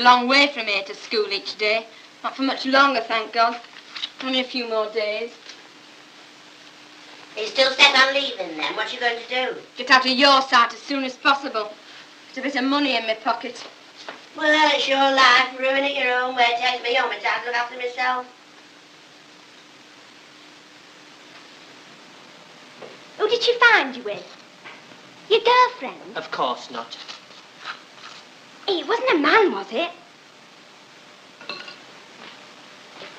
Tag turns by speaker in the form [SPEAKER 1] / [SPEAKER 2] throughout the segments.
[SPEAKER 1] long way from here to school each day. Not for much longer, thank God. Only a few more days.
[SPEAKER 2] Are you still set on leaving then? What are you going to do?
[SPEAKER 1] Get out of your sight as soon as possible. Get a bit of money in my pocket.
[SPEAKER 2] Well, it's your life. Ruin it your own way. It takes me home. It's time to look after myself.
[SPEAKER 3] Who did she find you with? Your girlfriend?
[SPEAKER 4] Of course not.
[SPEAKER 3] It wasn't a man, was it?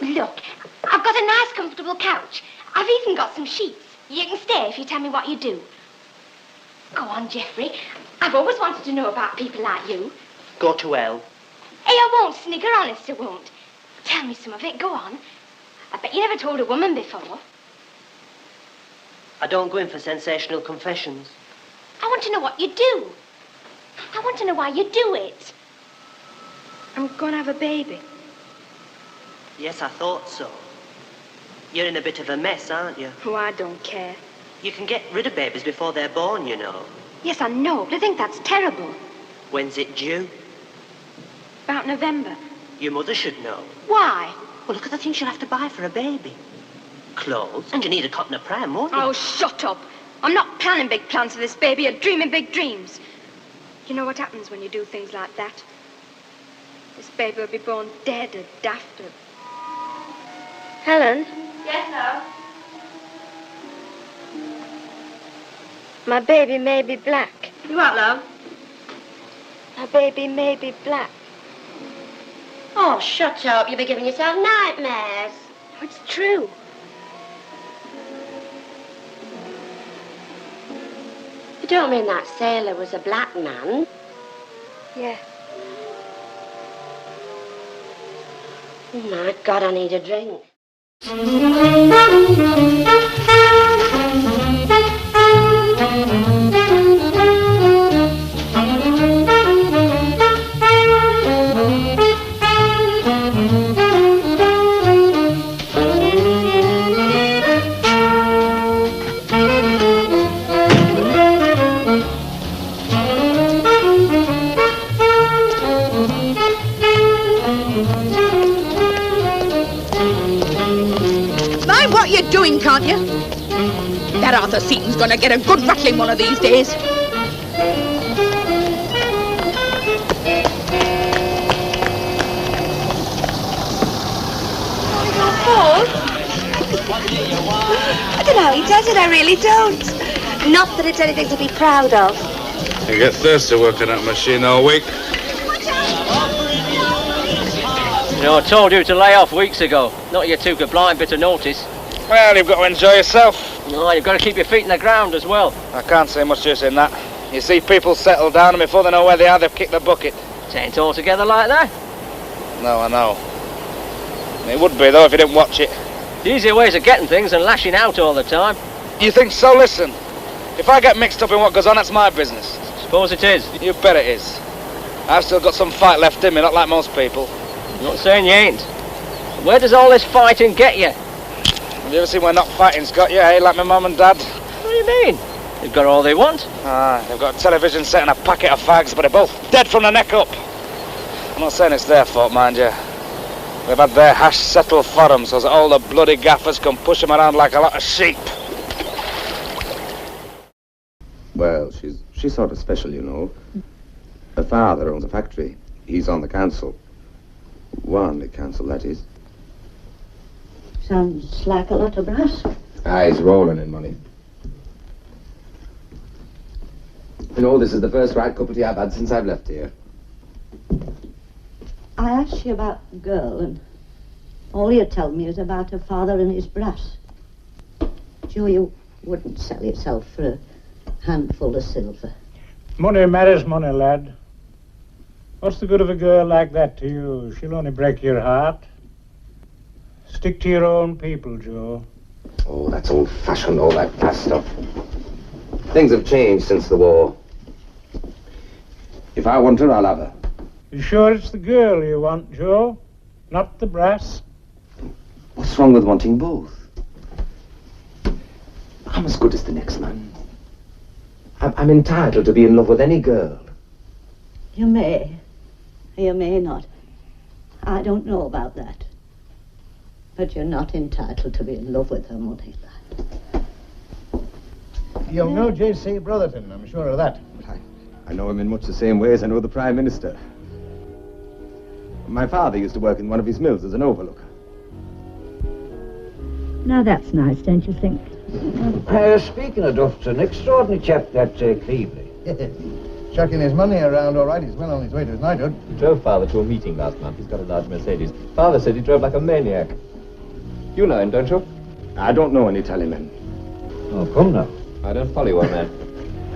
[SPEAKER 3] Look, I've got a nice, comfortable couch. I've even got some sheets. You can stay if you tell me what you do. Go on, Geoffrey. I've always wanted to know about people like you.
[SPEAKER 4] Go to hell.
[SPEAKER 3] Hey, I won't snigger, honest I won't. Tell me some of it, go on. I bet you never told a woman before.
[SPEAKER 4] I don't go in for sensational confessions.
[SPEAKER 3] I want to know what you do. I want to know why you do it. I'm going to have a baby.
[SPEAKER 4] Yes, I thought so. You're in a bit of a mess, aren't you?
[SPEAKER 3] Oh, I don't care.
[SPEAKER 4] You can get rid of babies before they're born, you know.
[SPEAKER 3] Yes, I know, but I think that's terrible.
[SPEAKER 4] When's it due?
[SPEAKER 3] About November.
[SPEAKER 4] Your mother should know.
[SPEAKER 3] Why?
[SPEAKER 4] Well, look at the things you'll have to buy for a baby. Clothes, and you need a cot and a pram, won't you?
[SPEAKER 3] Oh, shut up. I'm not planning big plans for this baby. You're dreaming big dreams. You know what happens when you do things like that? This baby will be born dead or daft or... Helen?
[SPEAKER 1] Yes, love?
[SPEAKER 3] My baby may be black.
[SPEAKER 1] You what, love?
[SPEAKER 3] My baby may be black.
[SPEAKER 2] Oh, shut up. You'll be giving yourself nightmares.
[SPEAKER 3] Oh, it's true.
[SPEAKER 2] You don't mean that sailor was a black man?
[SPEAKER 3] Yeah.
[SPEAKER 2] Oh, my God, I need a drink.
[SPEAKER 5] Mind what you're doing, can't you? That Arthur Seaton's gonna get a good rattling one of these days.
[SPEAKER 3] I don't know how he does it, I really don't. Not that it's anything to be proud of.
[SPEAKER 6] You get thirsty working that machine all week.
[SPEAKER 7] You know, I told you to lay off weeks ago. Not you took a blind bit of notice.
[SPEAKER 6] Well, you've got to enjoy yourself.
[SPEAKER 7] No, you've got to keep your feet in the ground as well.
[SPEAKER 6] I can't say much use in that. You see people settle down and before they know where they are, they've kicked the bucket.
[SPEAKER 7] It ain't altogether like that.
[SPEAKER 6] No, I know. It would be, though, if you didn't watch it.
[SPEAKER 7] The easier ways of getting things than lashing out all the time.
[SPEAKER 6] You think so? Listen. If I get mixed up in what goes on, that's my business.
[SPEAKER 7] Suppose it is.
[SPEAKER 6] You bet it is. I've still got some fight left in me, not like most people.
[SPEAKER 7] I'm not saying you ain't. Where does all this fighting get you?
[SPEAKER 6] Have you ever seen where not fighting's got you, eh? Like my mum and dad?
[SPEAKER 7] What do you mean? They've got all they want.
[SPEAKER 6] Ah, they've got a television set and a packet of fags, but they're both dead from the neck up. I'm not saying it's their fault, mind you. They've had their hash settled for them so that all the bloody gaffers can push them around like a lot of sheep.
[SPEAKER 8] Well, she's sort of special, you know. Her father owns a factory. He's on the council. Warnley Council, that is.
[SPEAKER 2] Sounds like a lot of brass.
[SPEAKER 8] Ah, he's rolling in money. You know, this is the first right cup of tea I've had since I've left here.
[SPEAKER 2] I asked you about the girl, and all you tell me is about her father and his brass. Joe, you wouldn't sell yourself for a handful of silver.
[SPEAKER 9] Money marries money, lad. What's the good of a girl like that to you? She'll only break your heart. Stick to your own people, Joe.
[SPEAKER 8] Oh, that's old-fashioned, all that brass stuff. Things have changed since the war. If I want her, I'll have her.
[SPEAKER 9] You sure it's the girl you want, Joe? Not the brass?
[SPEAKER 8] What's wrong with wanting both? I'm as good as the next man. I'm entitled to be in love with any girl.
[SPEAKER 2] You may. You may not. I don't know about that. But you're not entitled to be in love with her, money, lad.
[SPEAKER 10] You'll know J.C. Brotherton, I'm sure of that.
[SPEAKER 8] I know him in much the same way as I know the Prime Minister. My father used to work in one of his mills as an overlooker.
[SPEAKER 2] Now that's nice, don't you think?
[SPEAKER 11] Speaking of Duff's an extraordinary chap, that Cleveley.
[SPEAKER 10] Chucking his money around all right. He's well on his way to his knighthood.
[SPEAKER 12] He drove Father to a meeting last month. He's got a large Mercedes. Father said he drove like a maniac. You know him, don't you?
[SPEAKER 8] I don't know any tallymen.
[SPEAKER 11] Oh, come now.
[SPEAKER 12] I don't follow you on that.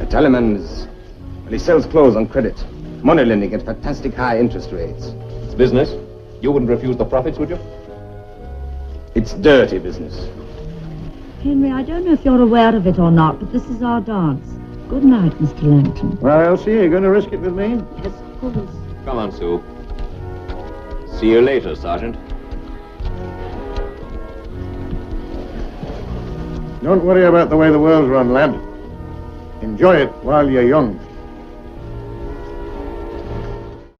[SPEAKER 8] A tallyman is... Well, he sells clothes on credit. Money lending at fantastic high interest rates.
[SPEAKER 12] It's business. You wouldn't refuse the profits, would you?
[SPEAKER 8] It's dirty business.
[SPEAKER 2] Henry, I don't know if you're aware of it or not, but this is our dance. Good night, Mr. Langton.
[SPEAKER 10] Well, Elsie, are you going to risk it with me?
[SPEAKER 2] Yes, of course.
[SPEAKER 12] Come on, Sue. See you later, Sergeant.
[SPEAKER 10] Don't worry about the way the world's run, lad. Enjoy it while you're young.